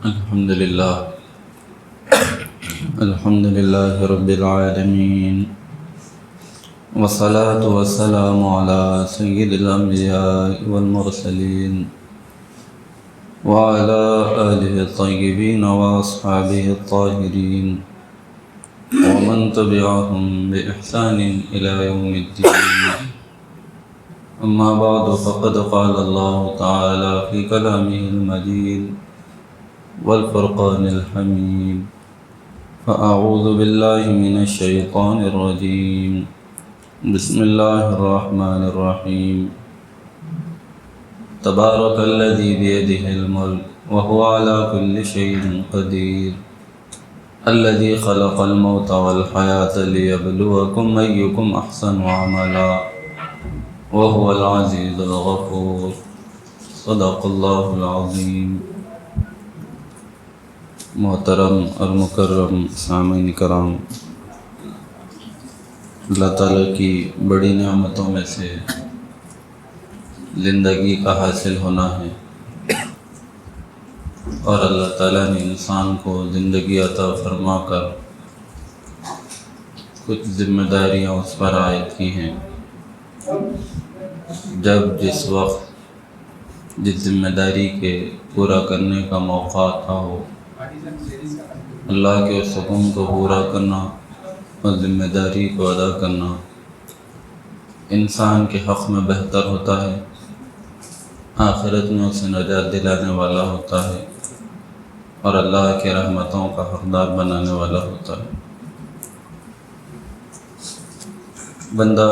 الحمد لله رب العالمين، والصلاة والسلام على سيد الأنبياء والمرسلين وعلى آله الطيبين وأصحابه الطاهرين ومن تبعهم بإحسان إلى يوم الدين. أما بعد، فقد قال الله تعالى في كلامه المجيد والفرقان الحميد: فأعوذ بالله من الشيطان الرجيم، بسم الله الرحمن الرحيم. تبارك الذي بيده الملك وهو على كل شيء قدير، الذي خلق الموت والحياة ليبلوكم أيكم أحسن عملا وهو العزيز الغفور. صدق الله العظيم. محترم اور مکرم سامعین کرام، اللہ تعالیٰ کی بڑی نعمتوں میں سے زندگی کا حاصل ہونا ہے، اور اللہ تعالیٰ نے انسان کو زندگی عطا فرما کر کچھ ذمہ داریاں اس پر عائد کی ہیں. جب جس وقت جس ذمہ داری کے پورا کرنے کا موقع آتا ہو، اللہ کے اس حکم کو پورا کرنا اور ذمہ داری کو ادا کرنا انسان کے حق میں بہتر ہوتا ہے، آخرت میں اسے نجات دلانے والا ہوتا ہے، اور اللہ کے رحمتوں کا حقدار بنانے والا ہوتا ہے. بندہ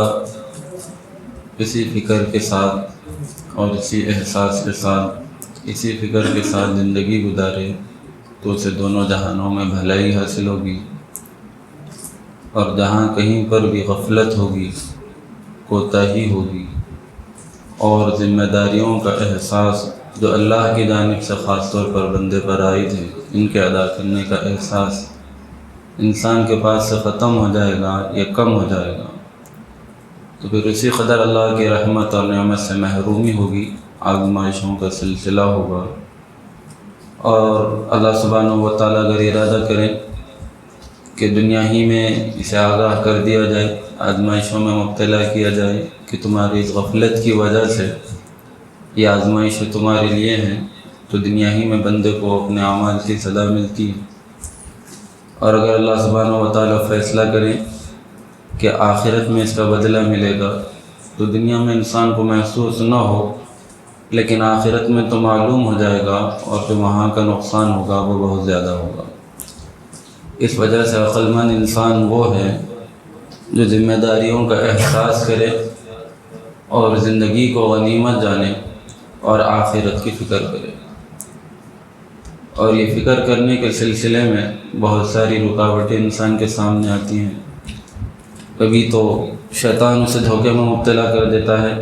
اسی فکر کے ساتھ اور اسی احساس کے ساتھ، اسی فکر کے ساتھ زندگی گزارے تو اسے دونوں جہانوں میں بھلائی حاصل ہوگی، اور جہاں کہیں پر بھی غفلت ہوگی، کوتاہی ہوگی، اور ذمہ داریوں کا احساس جو اللہ کی جانب سے خاص طور پر بندے پر عائد ہے، ان کے ادا کرنے کا احساس انسان کے پاس سے ختم ہو جائے گا یا کم ہو جائے گا، تو پھر اسی قدر اللہ کی رحمت اور نعمت سے محرومی ہوگی، آزمائشوں کا سلسلہ ہوگا. اور اللہ سبحانہ و تعالیٰ اگر ارادہ کریں کہ دنیا ہی میں اسے آگاہ کر دیا جائے، آزمائشوں میں مبتلا کیا جائے کہ تمہاری اس غفلت کی وجہ سے یہ آزمائش تمہارے لیے ہیں، تو دنیا ہی میں بندے کو اپنے اعمال کی سزا ملتی ہے. اور اگر اللہ سبحانہ و تعالیٰ فیصلہ کریں کہ آخرت میں اس کا بدلہ ملے گا، تو دنیا میں انسان کو محسوس نہ ہو، لیکن آخرت میں تو معلوم ہو جائے گا، اور جو وہاں کا نقصان ہوگا وہ بہت زیادہ ہوگا. اس وجہ سے عقل مند انسان وہ ہے جو ذمہ داریوں کا احساس کرے اور زندگی کو غنیمت جانے اور آخرت کی فکر کرے. اور یہ فکر کرنے کے سلسلے میں بہت ساری رکاوٹیں انسان کے سامنے آتی ہیں. کبھی تو شیطان اسے دھوکے میں مبتلا کر دیتا ہے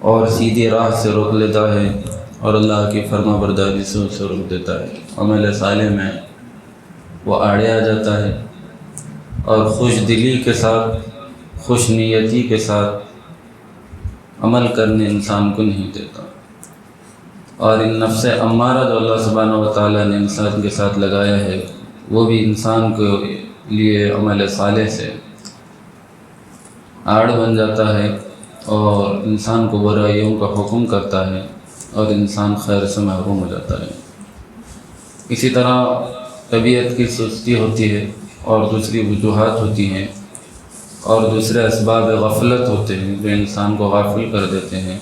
اور سیدھی راہ سے روک لیتا ہے، اور اللہ کی فرما برداری سے اسے روک دیتا ہے. عمل صالح میں وہ آڑے آ جاتا ہے، اور خوش دلی کے ساتھ، خوش نیتی کے ساتھ عمل کرنے انسان کو نہیں دیتا. اور ان نفس امارہ جو اللہ سبحانہ و تعالیٰ نے انسان کے ساتھ لگایا ہے، وہ بھی انسان کے لیے عمل صالح سے آڑ بن جاتا ہے، اور انسان کو برائیوں کا حکم کرتا ہے، اور انسان خیر سے محروم ہو جاتا ہے. اسی طرح طبیعت کی سستی ہوتی ہے، اور دوسری وجوہات ہوتی ہیں، اور دوسرے اسباب غفلت ہوتے ہیں جو انسان کو غافل کر دیتے ہیں،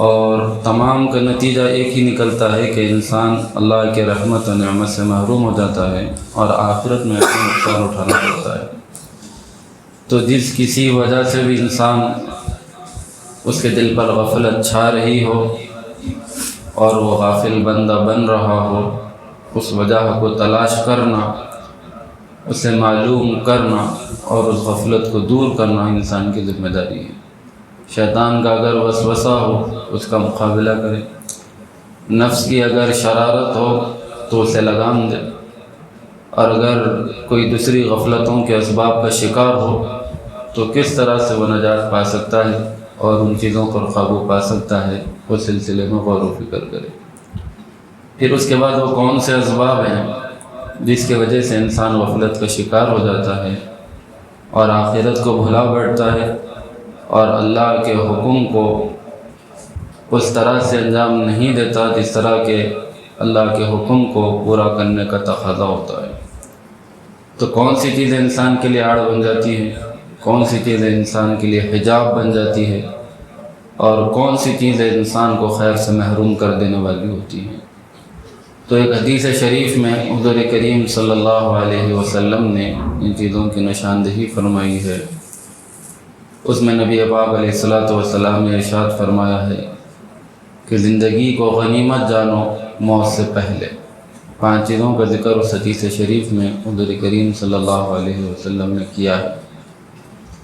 اور تمام کا نتیجہ ایک ہی نکلتا ہے کہ انسان اللہ کے رحمت و نعمت سے محروم ہو جاتا ہے، اور آخرت میں اپنا نقصان اٹھانا پڑتا ہے. تو جس کسی وجہ سے بھی انسان اس کے دل پر غفلت چھا رہی ہو اور وہ غافل بندہ بن رہا ہو، اس وجہ کو تلاش کرنا، اسے معلوم کرنا اور اس غفلت کو دور کرنا انسان کی ذمہ داری ہے. شیطان کا اگر وسوسہ ہو اس کا مقابلہ کرے، نفس کی اگر شرارت ہو تو اسے لگام دے، اور اگر کوئی دوسری غفلتوں کے اسباب کا شکار ہو تو کس طرح سے وہ نجات پا سکتا ہے اور ان چیزوں پر قابو پا سکتا ہے، اس سلسلے میں غور و فکر کرے. پھر اس کے بعد وہ کون سے اسباب ہیں جس کی وجہ سے انسان غفلت کا شکار ہو جاتا ہے اور آخرت کو بھلا بیٹھتا ہے اور اللہ کے حکم کو اس طرح سے انجام نہیں دیتا جس طرح کہ اللہ کے حکم کو پورا کرنے کا تقاضا ہوتا ہے۔ تو کون سی چیزیں انسان کے لیے آڑ بن جاتی ہیں، کون سی چیزیں انسان کے لیے حجاب بن جاتی ہے، اور کون سی چیزیں انسان کو خیر سے محروم کر دینے والی ہوتی ہیں۔ تو ایک حدیث شریف میں حضور کریم صلی اللہ علیہ وسلم نے ان چیزوں کی نشاندہی فرمائی ہے۔ اس میں نبی پاک علیہ السلام نے ارشاد فرمایا ہے کہ زندگی کو غنیمت جانو موت سے پہلے۔ 5 چیزوں کا ذکر اس حدیث شریف میں حضور کریم صلی اللہ علیہ وسلم نے کیا ہے۔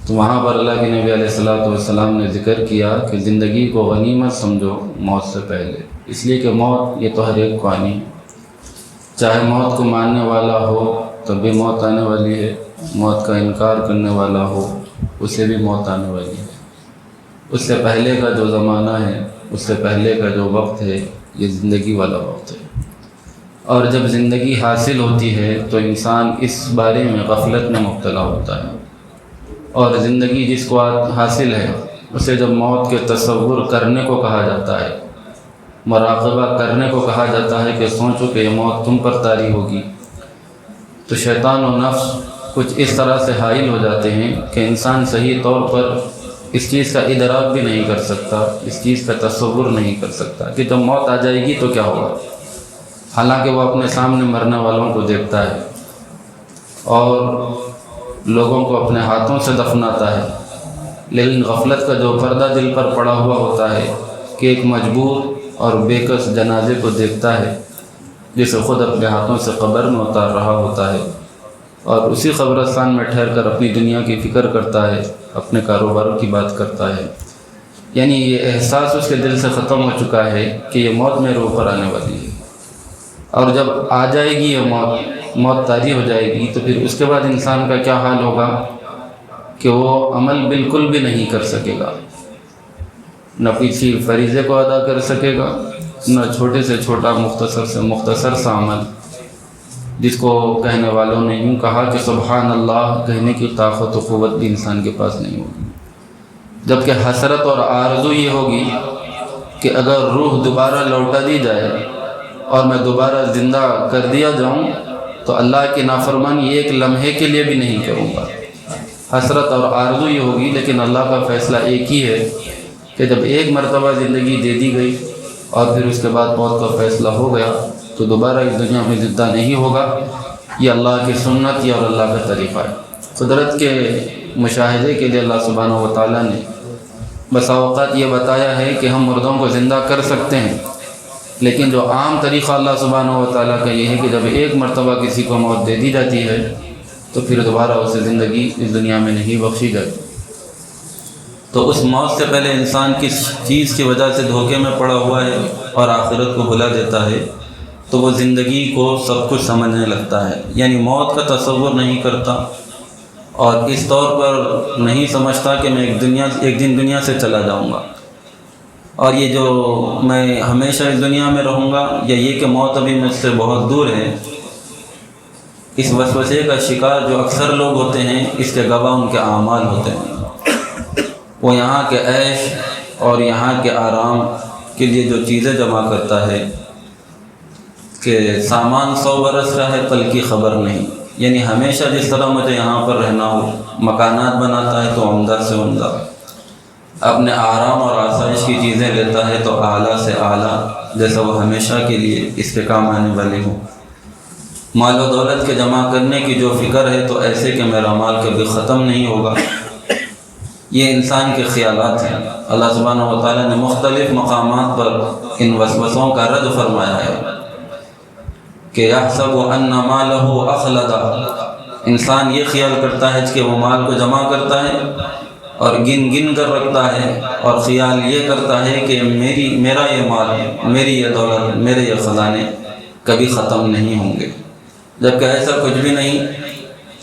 تو وہاں پر اللہ کے نبی علیہ السلام نے ذکر کیا کہ زندگی کو غنیمت سمجھو موت سے پہلے، اس لیے کہ موت یہ تو ہر ایک کو آنی ہے، چاہے موت کو ماننے والا ہو تب بھی موت آنے والی ہے، موت کا انکار کرنے والا ہو اسے بھی موت آنے والی ہے۔ اس سے پہلے کا جو زمانہ ہے، اس سے پہلے کا جو وقت ہے، یہ زندگی والا وقت ہے۔ اور جب زندگی حاصل ہوتی ہے تو انسان اس بارے میں غفلت میں مبتلا ہوتا ہے، اور زندگی جس کو حاصل ہے اسے جب موت کے تصور کرنے کو کہا جاتا ہے، مراقبہ کرنے کو کہا جاتا ہے کہ سوچو کہ یہ موت تم پر طاری ہوگی، تو شیطان و نفس کچھ اس طرح سے حائل ہو جاتے ہیں کہ انسان صحیح طور پر اس چیز کا ادراک بھی نہیں کر سکتا، اس چیز کا تصور نہیں کر سکتا کہ جب موت آ جائے گی تو کیا ہوگا۔ حالانکہ وہ اپنے سامنے مرنے والوں کو دیکھتا ہے اور لوگوں کو اپنے ہاتھوں سے دفناتا ہے، لیکن غفلت کا جو پردہ دل پر پڑا ہوا ہوتا ہے کہ ایک مجبور اور بےکس جنازے کو دیکھتا ہے جسے خود اپنے ہاتھوں سے قبر میں اتار رہا ہوتا ہے، اور اسی قبرستان میں ٹھہر کر اپنی دنیا کی فکر کرتا ہے، اپنے کاروبار کی بات کرتا ہے، یعنی یہ احساس اس کے دل سے ختم ہو چکا ہے کہ یہ موت میرے اوپر آنے والی ہے، اور جب آ جائے گی یہ موت طاری ہو جائے گی تو پھر اس کے بعد انسان کا کیا حال ہوگا کہ وہ عمل بالکل بھی نہیں کر سکے گا، نہ کسی فریضے کو ادا کر سکے گا، نہ چھوٹے سے چھوٹا مختصر سے مختصر سا عمل جس کو کہنے والوں نے یوں کہا کہ سبحان اللہ کہنے کی طاقت و قوت بھی انسان کے پاس نہیں ہوگی، جبکہ حسرت اور آرزو یہ ہوگی کہ اگر روح دوبارہ لوٹا دی جائے اور میں دوبارہ زندہ کر دیا جاؤں تو اللہ کی نافرمانی ایک لمحے کے لیے بھی نہیں کروں گا۔ حسرت اور آرزو یہ ہوگی، لیکن اللہ کا فیصلہ ایک ہی ہے کہ جب ایک مرتبہ زندگی دے دی گئی اور پھر اس کے بعد موت کا فیصلہ ہو گیا تو دوبارہ اس دنیا میں زندہ نہیں ہوگا۔ یہ اللہ کی سنت اور اللہ کا طریقہ ہے۔ قدرت کے مشاہدے کے لیے اللہ سبحانہ و تعالیٰ نے بسا اوقات یہ بتایا ہے کہ ہم مردوں کو زندہ کر سکتے ہیں، لیکن جو عام طریقہ اللہ سبحانہ و تعالیٰ کا یہ ہے کہ جب ایک مرتبہ کسی کو موت دے دی جاتی ہے تو پھر دوبارہ اسے زندگی اس دنیا میں نہیں بخشی جاتی۔ تو اس موت سے پہلے انسان کس چیز کی وجہ سے دھوکے میں پڑا ہوا ہے اور آخرت کو بھلا دیتا ہے، تو وہ زندگی کو سب کچھ سمجھنے لگتا ہے، یعنی موت کا تصور نہیں کرتا اور اس طور پر نہیں سمجھتا کہ میں ایک دن دنیا سے چلا جاؤں گا، اور یہ جو میں ہمیشہ اس دنیا میں رہوں گا، یا یہ کہ موت ابھی مجھ سے بہت دور ہے۔ اس وسوسے کا شکار جو اکثر لوگ ہوتے ہیں، اس کے گواہ ان کے اعمال ہوتے ہیں۔ وہ یہاں کے عیش اور یہاں کے آرام کے لیے جو چیزیں جمع کرتا ہے کہ سامان 100 برس کا ہے کل کی خبر نہیں، یعنی ہمیشہ جس طرح مجھے یہاں پر رہنا ہو، مکانات بناتا ہے تو عمدہ سے عمدہ، اپنے آرام اور آسائش کی چیزیں لیتا ہے تو اعلیٰ سے اعلیٰ، جیسا وہ ہمیشہ کے لیے اس کے کام آنے والے ہوں۔ مال و دولت کے جمع کرنے کی جو فکر ہے تو ایسے کہ میرا مال کبھی ختم نہیں ہوگا، یہ انسان کے خیالات ہیں۔ اللہ سبحانہ و تعالیٰ نے مختلف مقامات پر ان وسوسوں کا رد فرمایا ہے کہ یحسب ان مالہ اخلدہ، انسان یہ خیال کرتا ہے کہ وہ مال کو جمع کرتا ہے اور گن کر رکھتا ہے، اور خیال یہ کرتا ہے کہ میرا یہ مال، میری یہ دولت، میرے یہ خزانے کبھی ختم نہیں ہوں گے، جبکہ ایسا کچھ بھی نہیں۔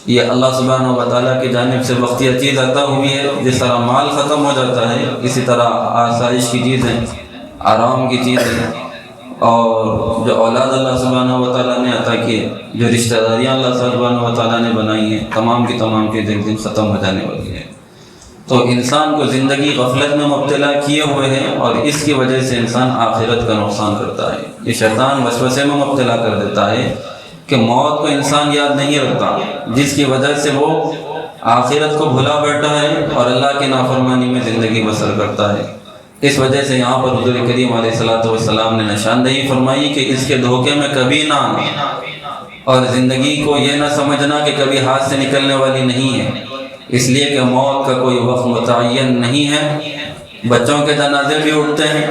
یہ اللہ سبحانہ و تعالیٰ کی جانب سے وقتی چیز عطا ہوئی ہے۔ جس طرح مال ختم ہو جاتا ہے، اسی طرح آسائش کی چیزیں، آرام کی چیزیں اور جو اولاد اللہ سبحانہ و تعالیٰ نے عطا کی ہے، جو رشتہ داریاں اللہ سبحانہ و تعالیٰ نے بنائی ہیں، تمام کی تمام چیزیں ایک دن ختم ہو جانے والی ہیں۔ تو انسان کو زندگی غفلت میں مبتلا کیے ہوئے ہیں، اور اس کی وجہ سے انسان آخرت کا نقصان کرتا ہے۔ یہ شیطان وسوسے میں مبتلا کر دیتا ہے کہ موت کو انسان یاد نہیں رکھتا، جس کی وجہ سے وہ آخرت کو بھلا بیٹھا ہے اور اللہ کی نافرمانی میں زندگی بسر کرتا ہے۔ اس وجہ سے یہاں پر حضور کریم علیہ السلام نے نشاندہی فرمائی کہ اس کے دھوکے میں کبھی نہ آنا، اور زندگی کو یہ نہ سمجھنا کہ کبھی ہاتھ سے نکلنے والی نہیں ہے، اس لیے کہ موت کا کوئی وقت متعین نہیں ہے۔ بچوں کے جنازے بھی اٹھتے ہیں،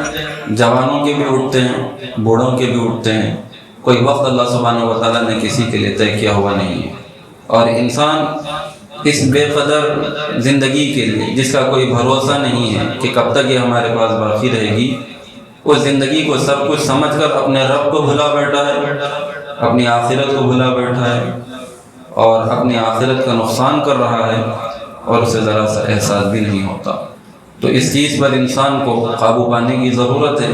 جوانوں کے بھی اٹھتے ہیں، بوڑھوں کے بھی اٹھتے ہیں، کوئی وقت اللہ سبحانہ و تعالیٰ نے کسی کے لیے طے کیا ہوا نہیں ہے۔ اور انسان اس بے قدر زندگی کے لیے، جس کا کوئی بھروسہ نہیں ہے کہ کب تک یہ ہمارے پاس باقی رہے گی، اس زندگی کو سب کچھ سمجھ کر اپنے رب کو بھلا بیٹھا ہے، اپنی آخرت کو بھلا بیٹھا ہے، اور اپنی آخرت کا نقصان کر رہا ہے، اور اسے ذرا سا احساس بھی نہیں ہوتا۔ تو اس چیز پر انسان کو قابو پانے کی ضرورت ہے،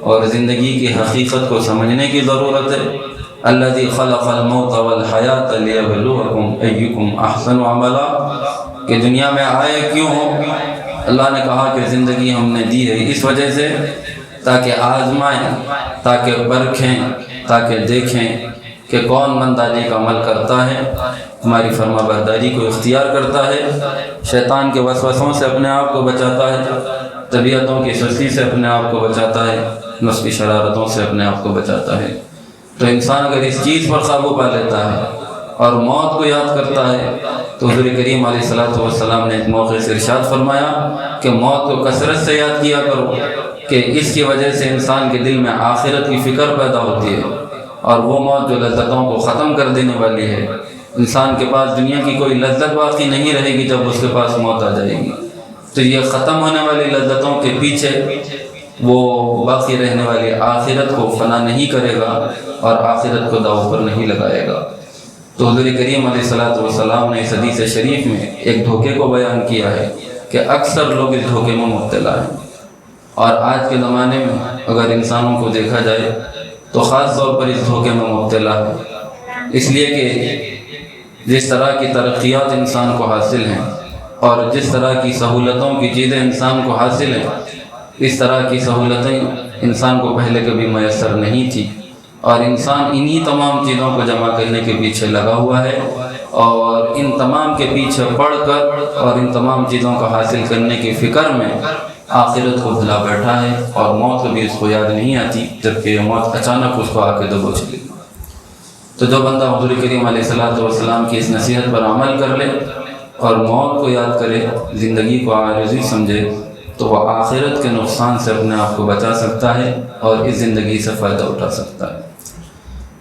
اور زندگی کی حقیقت کو سمجھنے کی ضرورت ہے۔ الذی خلق الموت والحیات لیبلوکم ایکم احسن عملا، کہ دنیا میں آئے کیوں ہو؟ اللہ نے کہا کہ زندگی ہم نے دی ہے اس وجہ سے تاکہ آزمائیں، تاکہ پرکھیں، تاکہ دیکھیں کہ کون بندہ نیک عمل کرتا ہے، ہماری فرما برداری کو اختیار کرتا ہے، شیطان کے وسوسوں سے اپنے آپ کو بچاتا ہے، طبیعتوں کی سستی سے اپنے آپ کو بچاتا ہے، نفس کی شرارتوں سے اپنے آپ کو بچاتا ہے۔ تو انسان اگر اس چیز پر قابو پا لیتا ہے اور موت کو یاد کرتا ہے، تو حضور کریم علیہ السلام نے ایک موقع سے ارشاد فرمایا کہ موت کو کثرت سے یاد کیا کرو، کہ اس کی وجہ سے انسان کے دل میں آخرت کی فکر پیدا ہوتی ہے، اور وہ موت جو لذتوں کو ختم کر دینے والی ہے۔ انسان کے پاس دنیا کی کوئی لذت باقی نہیں رہے گی جب اس کے پاس موت آ جائے گی، تو یہ ختم ہونے والی لذتوں کے پیچھے وہ باقی رہنے والی آخرت کو فنا نہیں کرے گا، اور آخرت کو داؤ پر نہیں لگائے گا۔ تو حضور کریم علیہ السلام نے اس حدیث شریف میں ایک دھوکے کو بیان کیا ہے کہ اکثر لوگ اس دھوکے میں مبتلا ہیں، اور آج کے زمانے میں اگر انسانوں کو دیکھا جائے تو خاص طور پر اس دھوکے میں مبتلا ہے، اس لیے کہ جس طرح کی ترقیات انسان کو حاصل ہیں، اور جس طرح کی سہولتوں کی چیزیں انسان کو حاصل ہیں، اس طرح کی سہولتیں انسان کو پہلے کبھی میسر نہیں تھی، اور انسان انہی تمام چیزوں کو جمع کرنے کے پیچھے لگا ہوا ہے، اور ان تمام کے پیچھے پڑھ کر اور ان تمام چیزوں کو حاصل کرنے کی فکر میں آخرت کو بھلا بیٹھا ہے، اور موت بھی اس کو یاد نہیں آتی، جبکہ یہ موت اچانک اس کو آ کے دبوچ لے۔ تو جو بندہ حضور کریم علیہ السلام کی اس نصیحت پر عمل کر لے اور موت کو یاد کرے، زندگی کو عارضی سمجھے، تو وہ آخرت کے نقصان سے اپنے آپ کو بچا سکتا ہے، اور اس زندگی سے فائدہ اٹھا سکتا ہے۔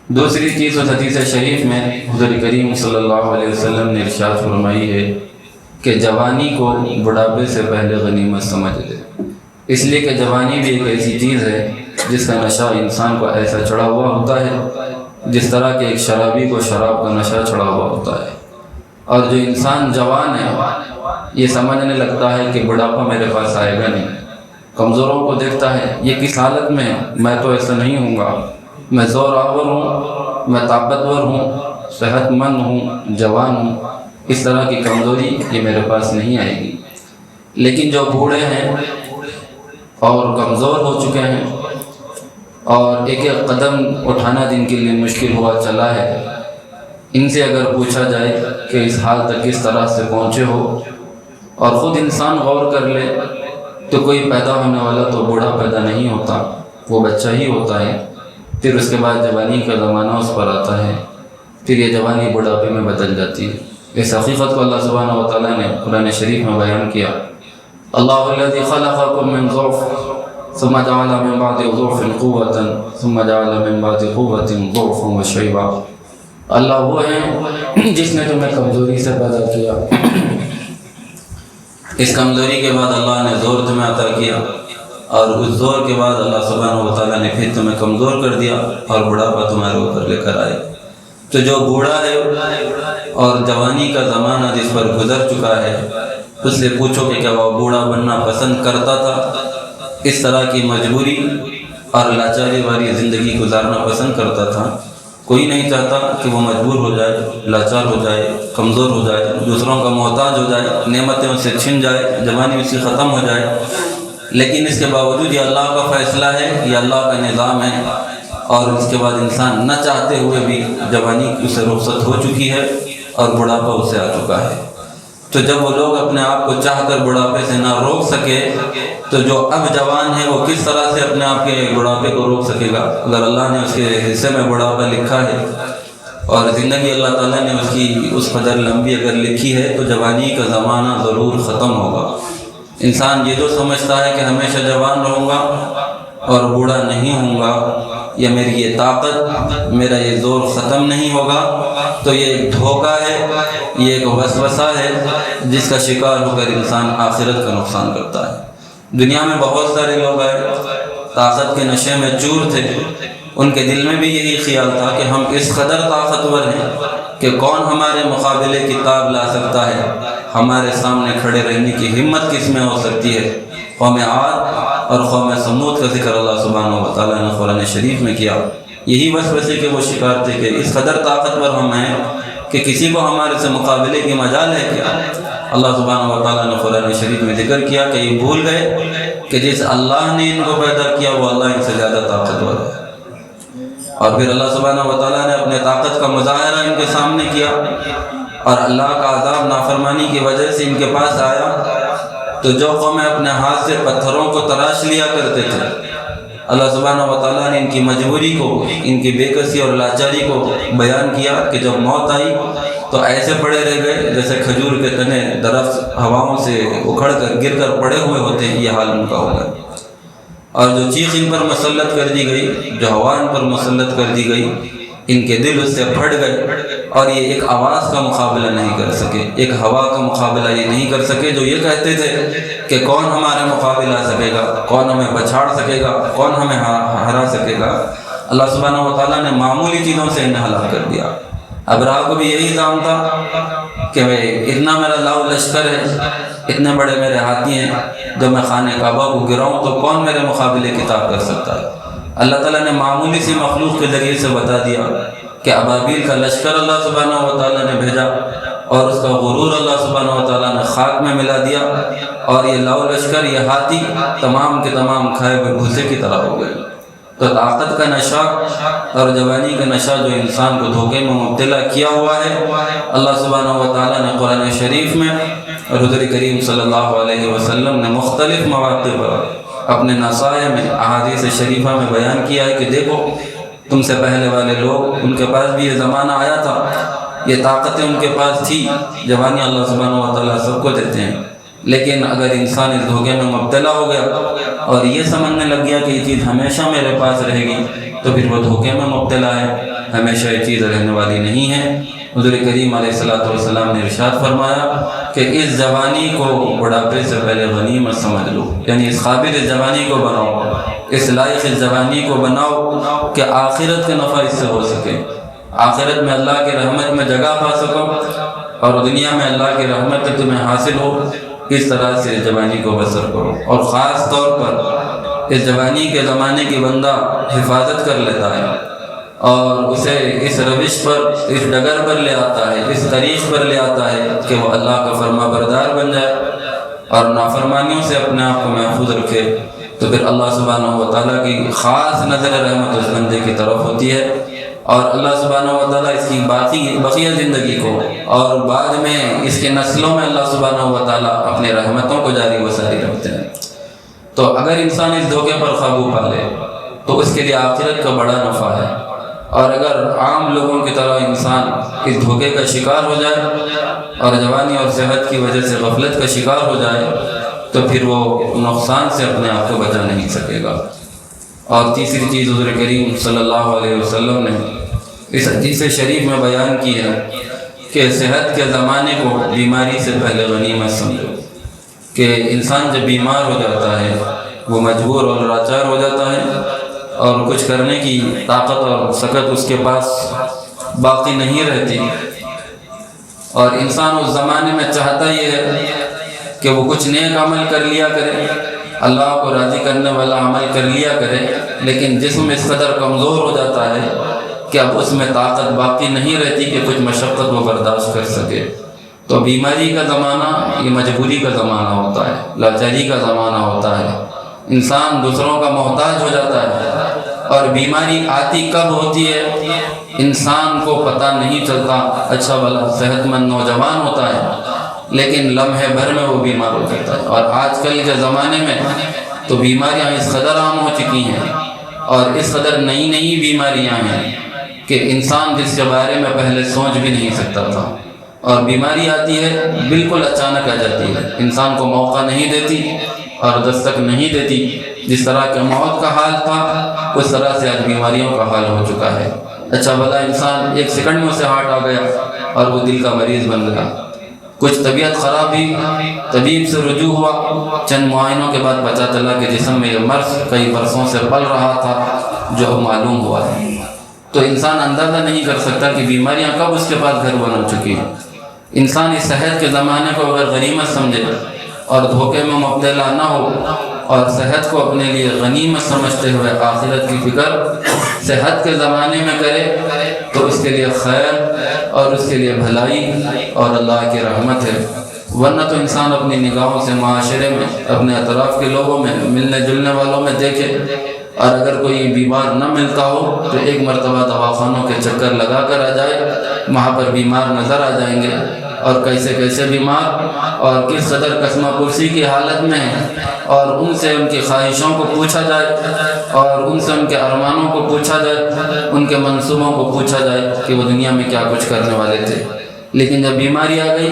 دوسری چیز اس حدیث شریف میں حضور کریم صلی اللہ علیہ وسلم نے ارشاد فرمائی ہے کہ جوانی کو بڑھاپے سے پہلے غنیمت سمجھ لے، اس لیے کہ جوانی بھی ایک ایسی چیز ہے جس کا نشہ انسان کو ایسا چڑھا ہوا ہوتا ہے جس طرح کہ ایک شرابی کو شراب کا نشہ چڑھا ہوا ہوتا ہے۔ اور جو انسان جوان ہے یہ سمجھنے لگتا ہے کہ بڑھاپا میرے پاس آئے گا نہیں، کمزوروں کو دیکھتا ہے یہ کس حالت میں ہے، میں تو ایسا نہیں ہوں گا، میں زور آور ہوں، میں طاقتور ہوں، صحت مند ہوں، جوان ہوں، اس طرح کی کمزوری یہ میرے پاس نہیں آئے گی۔ لیکن جو بوڑھے ہیں اور کمزور ہو چکے ہیں اور ایک ایک قدم اٹھانا جن کے لیے مشکل ہوا چلا ہے، ان سے اگر پوچھا جائے کہ اس حال تک کس طرح سے پہنچے ہو، اور خود انسان غور کر لے تو کوئی پیدا ہونے والا تو بوڑھا پیدا نہیں ہوتا، وہ بچہ ہی ہوتا ہے، پھر اس کے بعد جوانی کا زمانہ اس پر آتا ہے، پھر یہ جوانی بڑھاپے میں بدل جاتی ہے۔ اس حقیقت کو اللہ سبحانہ و تعالیٰ نے قرآن شریف میں بیان کیا، اللہ الذی خلقکم من ضعف ثم جعل من بعد ضعف قوة ثم جعل من بعد قوة ضعفا وشیبا، اللہ وہ ہے جس نے تمہیں کمزوری سے پیدا کیا، اس کمزوری کے بعد اللہ نے زور تمہیں عطا کیا، اور اس زور کے بعد اللہ سبحانہ و تعالیٰ نے پھر تمہیں کمزور کر دیا اور بڑھاپا تمہارے اوپر لے کر آئے۔ تو جو بوڑھا ہے اور جوانی کا زمانہ جس پر گزر چکا ہے، اس سے پوچھو کہ کیا وہ بوڑھا بننا پسند کرتا تھا؟ اس طرح کی مجبوری اور لاچاری والی زندگی گزارنا پسند کرتا تھا۔ کوئی نہیں چاہتا کہ وہ مجبور ہو جائے، لاچار ہو جائے، کمزور ہو جائے، دوسروں کا محتاج ہو جائے، نعمتیں اس سے چھن جائے، جوانی اس کی ختم ہو جائے۔ لیکن اس کے باوجود یہ اللہ کا فیصلہ ہے، یہ اللہ کا نظام ہے، اور اس کے بعد انسان نہ چاہتے ہوئے بھی جوانی اسے رخصت ہو چکی ہے اور بڑھاپا اسے آ چکا ہے۔ تو جب وہ لوگ اپنے آپ کو چاہ کر بڑھاپے سے نہ روک سکے، تو جو اب جوان ہے وہ کس طرح سے اپنے آپ کے بڑھاپے کو روک سکے گا؟ اگر اللہ نے اس کے حصے میں بڑھاپا لکھا ہے اور زندگی اللہ تعالیٰ نے اس کی اس قدر لمبی اگر لکھی ہے، تو جوانی کا زمانہ ضرور ختم ہوگا۔ انسان یہ جو سمجھتا ہے کہ ہمیشہ جوان رہوں گا اور بوڑھا نہیں ہوں گا، یا میری یہ طاقت، میرا یہ زور ختم نہیں ہوگا، تو یہ ایک دھوکہ ہے، یہ ایک وسوسہ ہے جس کا شکار ہو کر انسان آخرت کا نقصان کرتا ہے۔ دنیا میں بہت سارے لوگ آئے، طاقت کے نشے میں چور تھے، ان کے دل میں بھی یہی خیال تھا کہ ہم اس قدر طاقتور ہیں کہ کون ہمارے مقابلے کی تاب لا سکتا ہے، ہمارے سامنے کھڑے رہنے کی ہمت کس میں ہو سکتی ہے۔ قوم عاد اور قوم سمود کا ذکر اللہ سبحانہ و تعالیٰ نے قرآن شریف میں کیا۔ یہی وسوسے کے وہ شکار تھے کہ اس قدر طاقتور ہم ہیں کہ کسی کو ہمارے سے مقابلے کی مجال ہے کیا؟ اللہ سبحانہ و تعالیٰ نے قرآن شریف میں ذکر کیا کہ یہ بھول گئے کہ جس اللہ نے ان کو پیدا کیا وہ اللہ ان سے زیادہ طاقتور ہے۔ اور پھر اللہ سبحانہ و تعالیٰ نے اپنے طاقت کا مظاہرہ ان کے سامنے کیا، اور اللہ کا عذاب نافرمانی کی وجہ سے ان کے پاس آیا، تو جو قومیں اپنے ہاتھ سے پتھروں کو تراش لیا کرتے تھے، اللہ سبحانہ و تعالیٰ نے ان کی مجبوری کو، ان کی بے کسی اور لاچاری کو بیان کیا کہ جب موت آئی تو ایسے پڑے رہ گئے جیسے کھجور کے تنے درخت ہواؤں سے اکھڑ کر گر کر پڑے ہوئے ہوتے ہیں، یہ حال ان کا ہو گیا۔ اور جو چیخ ان پر مسلط کر دی گئی، جو ہوا ان پر مسلط کر دی گئی، ان کے دل اس سے پھٹ گئے، اور یہ ایک آواز کا مقابلہ نہیں کر سکے، ایک ہوا کا مقابلہ یہ نہیں کر سکے جو یہ کہتے تھے کہ کون ہمارے مقابلہ آ سکے گا، کون ہمیں پچھاڑ سکے گا، کون ہمیں ہرا سکے گا۔ اللہ سبحانہ و تعالیٰ نے معمولی چیزوں سے انہیں ہلاک کر دیا۔ ابراہ کو بھی یہی کام تھا کہ اتنا میرا لاؤ لشکر ہے، اتنے بڑے میرے ہاتھی ہیں، جب میں خانہ کعبہ کو گراؤں تو کون میرے مقابلے کتاب کر سکتا ہے۔ اللہ تعالیٰ نے معمولی سی مخلوق کے ذریعے سے بتا دیا کہ ابابیل کا لشکر اللہ سبحانہ و تعالیٰ نے بھیجا، اور اس کا غرور اللہ سبحانہ و تعالیٰ نے خاک میں ملا دیا، اور یہ لاؤ لشکر، یہ ہاتھی تمام کے تمام کھائے ہوئے بھوسے کی طرح ہو گئے۔ تو طاقت کا نشہ اور جوانی کا نشہ جو انسان کو دھوکے میں مبتلا کیا ہوا ہے، اللہ سبحانہ و تعالیٰ نے قرآن شریف میں اور حضور کریم صلی اللہ علیہ وسلم نے مختلف مواقع پر اپنے نصائح میں، احادیث شریفہ میں بیان کیا ہے کہ دیکھو تم سے پہلے والے لوگ، ان کے پاس بھی یہ زمانہ آیا تھا، یہ طاقتیں ان کے پاس تھی، جوانی اللہ سبحانہ و تعالیٰ سب کو دیتے ہیں، لیکن اگر انسان اس دھوکے میں مبتلا ہو گیا اور یہ سمجھنے لگ گیا کہ یہ چیز ہمیشہ میرے پاس رہے گی، تو پھر وہ دھوکے میں مبتلا ہے، ہمیشہ یہ چیز رہنے والی نہیں ہے۔ حضور کریم علیہ السلام نے ارشاد فرمایا کہ اس جوانی کو بڑھاپے سے پہلے غنیمت سمجھ لو، یعنی اس قابل اس جوانی کو بناؤ، اس لائق اس جوانی کو بناؤ کہ آخرت کا نفع اس سے ہو سکے، آخرت میں اللہ کی رحمت میں جگہ پا سکو، اور دنیا میں اللہ کی رحمت تمہیں حاصل ہو۔ اس طرح سے جوانی کو بسر کرو، اور خاص طور پر اس جوانی کے زمانے کی بندہ حفاظت کر لیتا ہے اور اسے اس روش پر، اس ڈگر پر لے آتا ہے، اس طریق پر لے آتا ہے کہ وہ اللہ کا فرما بردار بن جائے اور نافرمانیوں سے اپنے آپ کو محفوظ رکھے، تو پھر اللہ سبحانہ و تعالیٰ کی خاص نظر رحمت اس بندے کی طرف ہوتی ہے، اور اللہ سبحانہ و تعالیٰ اس کی بقیہ زندگی کو اور بعد میں اس کے نسلوں میں اللہ سبحانہ و تعالیٰ اپنے رحمتوں کو جاری و ساری رکھتے ہیں۔ تو اگر انسان اس دھوکے پر قابو پا لے تو اس کے لیے آخرت کا بڑا نفع ہے، اور اگر عام لوگوں کی طرح انسان اس دھوکے کا شکار ہو جائے اور جوانی اور صحت کی وجہ سے غفلت کا شکار ہو جائے تو پھر وہ نقصان سے اپنے آپ کو بچا نہیں سکے گا۔ اور تیسری چیز حضور کریم صلی اللہ علیہ وسلم نے اس حدیث شریف میں بیان کی ہے کہ صحت کے زمانے کو بیماری سے پہلے غنیمت سمجھو، کہ انسان جب بیمار ہو جاتا ہے وہ مجبور اور لاچار ہو جاتا ہے، اور کچھ کرنے کی طاقت اور سکت اس کے پاس باقی نہیں رہتی، اور انسان اس زمانے میں چاہتا یہ ہے کہ وہ کچھ نیک عمل کر لیا کرے، اللہ کو راضی کرنے والا عمل کر لیا کرے، لیکن جسم اس قدر کمزور ہو جاتا ہے کہ اب اس میں طاقت باقی نہیں رہتی کہ کچھ مشقت وہ برداشت کر سکے، تو بیماری کا زمانہ یہ مجبوری کا زمانہ ہوتا ہے، لاچاری کا زمانہ ہوتا ہے، انسان دوسروں کا محتاج ہو جاتا ہے۔ اور بیماری آتی کب ہوتی ہے انسان کو پتہ نہیں چلتا، اچھا بھلا صحت مند نوجوان ہوتا ہے لیکن لمحے بھر میں وہ بیمار ہو جاتا ہے۔ اور آج کل کے زمانے میں تو بیماریاں اس قدر عام ہو چکی ہیں اور اس قدر نئی نئی بیماریاں ہیں کہ انسان جس کے بارے میں پہلے سوچ بھی نہیں سکتا تھا، اور بیماری آتی ہے بالکل اچانک آ جاتی ہے، انسان کو موقع نہیں دیتی اور دستک نہیں دیتی۔ جس طرح کے موت کا حال تھا اس طرح سے آج بیماریوں کا حال ہو چکا ہے۔ اچھا بھلا انسان ایک سیکنڈ میں اسے ہارٹ آ گیا اور وہ دل کا مریض بن گیا، کچھ طبیعت خراب ہوئی، طبیب سے رجوع ہوا، چند معائنوں کے بعد پتہ چلا کہ جسم میں یہ مرض کئی برسوں سے پل رہا تھا جو معلوم ہوا ہے۔ تو انسان اندازہ نہیں کر سکتا کہ بیماریاں کب اس کے پاس گھر بن چکی ہیں۔ انسان اس صحت کے زمانے کو اگر غنیمت سمجھے اور دھوکے میں مبتلا نہ ہو اور صحت کو اپنے لیے غنیمت سمجھتے ہوئے آخرت کی فکر صحت کے زمانے میں کرے تو اس کے لیے خیر اور اس کے لیے بھلائی اور اللہ کی رحمت ہے۔ ورنہ تو انسان اپنی نگاہوں سے معاشرے میں، اپنے اطراف کے لوگوں میں، ملنے جلنے والوں میں دیکھے، اور اگر کوئی بیمار نہ ملتا ہو تو ایک مرتبہ دواخانوں کے چکر لگا کر آ جائے، وہاں پر بیمار نظر آ جائیں گے، اور کیسے کیسے بیمار اور کس قدر قسمہ پرسی کی حالت میں ہیں، اور ان سے ان کی خواہشوں کو پوچھا جائے اور ان سے ان کے ارمانوں کو پوچھا جائے، ان کے منصوبوں کو پوچھا جائے کہ وہ دنیا میں کیا کچھ کرنے والے تھے۔ لیکن جب بیماری آ گئی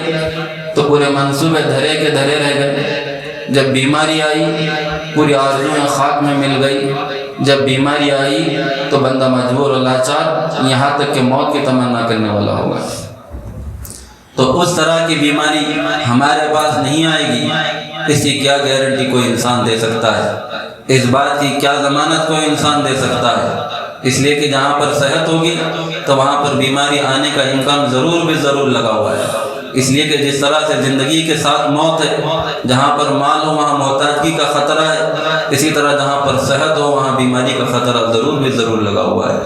تو پورے منصوبے دھرے کے دھرے رہ گئے۔ جب بیماری آئی پوری آرزویں خاک میں مل گئی۔ جب بیماری آئی تو بندہ مجبور و لاچار یہاں تک کہ موت کی تمنا کرنے والا ہوگا۔ تو اس طرح کی بیماری ہمارے پاس نہیں آئے گی، اس کی کیا گارنٹی کوئی انسان دے سکتا ہے؟ اس بات کی کیا ضمانت کوئی انسان دے سکتا ہے؟ اس لیے کہ جہاں پر صحت ہوگی تو وہاں پر بیماری آنے کا امکان ضرور بھی ضرور لگا ہوا ہے۔ اس لیے کہ جس طرح سے زندگی کے ساتھ موت ہے، جہاں پر مال ہو وہاں محتاجگی کا خطرہ ہے، اسی طرح جہاں پر صحت ہو وہاں بیماری کا خطرہ ضرور بھی ضرور لگا ہوا ہے۔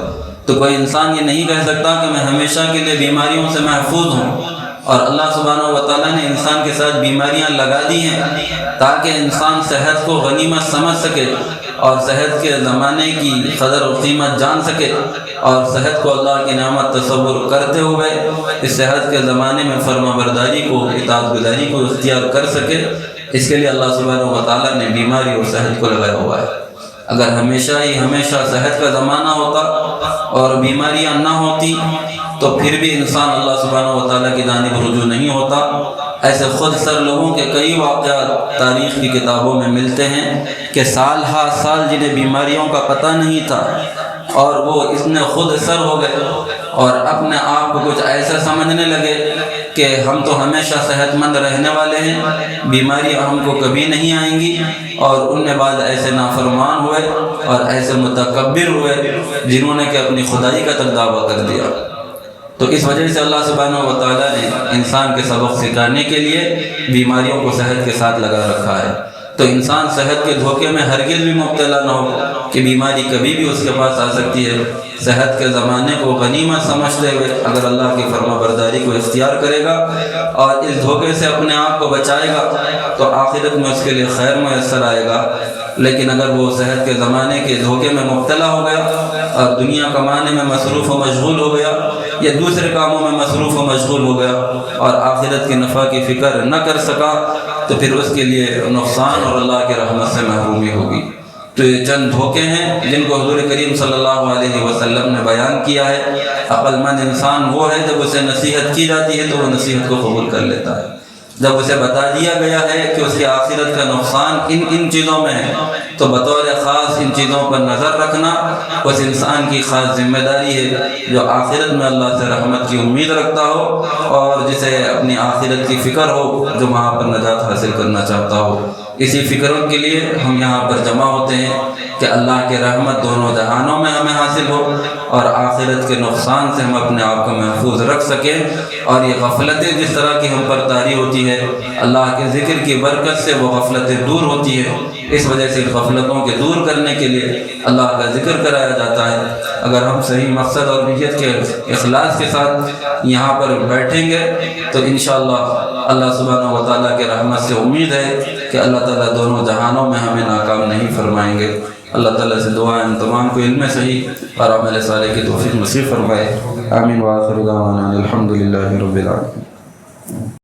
تو کوئی انسان یہ نہیں کہہ سکتا کہ میں ہمیشہ کے لیے بیماریوں سے محفوظ ہوں، اور اللہ سبحانہ و تعالیٰ نے انسان کے ساتھ بیماریاں لگا دی ہیں تاکہ انسان صحت کو غنیمت سمجھ سکے اور صحت کے زمانے کی قدر و قیمت جان سکے، اور صحت کو اللہ کی نعمت تصور کرتے ہوئے اس صحت کے زمانے میں فرما برداری کو، اطاعت گزاری کو اختیار کر سکے۔ اس کے لیے اللہ سبحانہ و تعالیٰ نے بیماری اور صحت کو لگایا ہوا ہے۔ اگر ہمیشہ صحت کا زمانہ ہوتا اور بیماریاں نہ ہوتی تو پھر بھی انسان اللہ سبحانہ و تعالیٰ کی جانب رجوع نہیں ہوتا۔ ایسے خود سر لوگوں کے کئی واقعات تاریخ کی کتابوں میں ملتے ہیں کہ سال ہا سال جنہیں بیماریوں کا پتہ نہیں تھا اور وہ اتنے خود سر ہو گئے اور اپنے آپ کو کچھ ایسا سمجھنے لگے کہ ہم تو ہمیشہ صحت مند رہنے والے ہیں، بیماریاں ہم کو کبھی نہیں آئیں گی، اور ان میں بعد ایسے نافرمان ہوئے اور ایسے متکبر ہوئے جنہوں نے کہ اپنی خدائی کا تک دعویٰ کر دیا۔ تو اس وجہ سے اللہ سبحانہ و تعالیٰ نے انسان کے سبق سکھانے کے لیے بیماریوں کو صحت کے ساتھ لگا رکھا ہے۔ تو انسان صحت کے دھوکے میں ہرگز بھی مبتلا نہ ہو کہ بیماری کبھی بھی اس کے پاس آ سکتی ہے۔ صحت کے زمانے کو غنیمت سمجھتے ہوئے اگر اللہ کی فرما برداری کو اختیار کرے گا اور اس دھوکے سے اپنے آپ کو بچائے گا تو آخرت میں اس کے لیے خیر میسر آئے گا۔ لیکن اگر وہ صحت کے زمانے کے دھوکے میں مبتلا ہو گیا اور دنیا کمانے میں مصروف و مشغول ہو گیا یا دوسرے کاموں میں مصروف و مشغول ہو گیا اور آخرت کی نفع کی فکر نہ کر سکا تو پھر اس کے لیے نقصان اور اللہ کی رحمت سے محرومی ہوگی۔ تو یہ چند دھوکے ہیں جن کو حضور کریم صلی اللہ علیہ وسلم نے بیان کیا ہے۔ عقل مند انسان وہ ہے جب اسے نصیحت کی جاتی ہے تو وہ نصیحت کو قبول کر لیتا ہے۔ جب اسے بتا دیا گیا ہے کہ اس کی آخرت کا نقصان ان چیزوں میں ہے تو بطور خاص ان چیزوں پر نظر رکھنا اس انسان کی خاص ذمہ داری ہے جو آخرت میں اللہ سے رحمت کی امید رکھتا ہو اور جسے اپنی آخرت کی فکر ہو، جو وہاں پر نجات حاصل کرنا چاہتا ہو۔ اسی فکروں کے لیے ہم یہاں پر جمع ہوتے ہیں کہ اللہ کی رحمت دونوں جہانوں میں ہمیں حاصل ہو اور آخرت کے نقصان سے ہم اپنے آپ کو محفوظ رکھ سکیں۔ اور یہ غفلتیں جس طرح کی ہم پر طاری ہوتی ہے، اللہ کے ذکر کی برکت سے وہ غفلتیں دور ہوتی ہے۔ اس وجہ سے غفلتوں کے دور کرنے کے لیے اللہ کا ذکر کرایا جاتا ہے۔ اگر ہم صحیح مقصد اور نیت کے اخلاص کے ساتھ یہاں پر بیٹھیں گے تو انشاءاللہ اللہ سبحانہ و تعالیٰ کے رحمت سے امید ہے کہ اللہ تعالیٰ دونوں جہانوں میں ہمیں ناکام نہیں فرمائیں گے۔ اللہ تعالیٰ سے دعا ہے ہم تمام کو علم صحیح اور عمل صالح کی توفیق نصیب فرمائے۔ آمین وآخر دعوانا الحمدللہ رب العالمین۔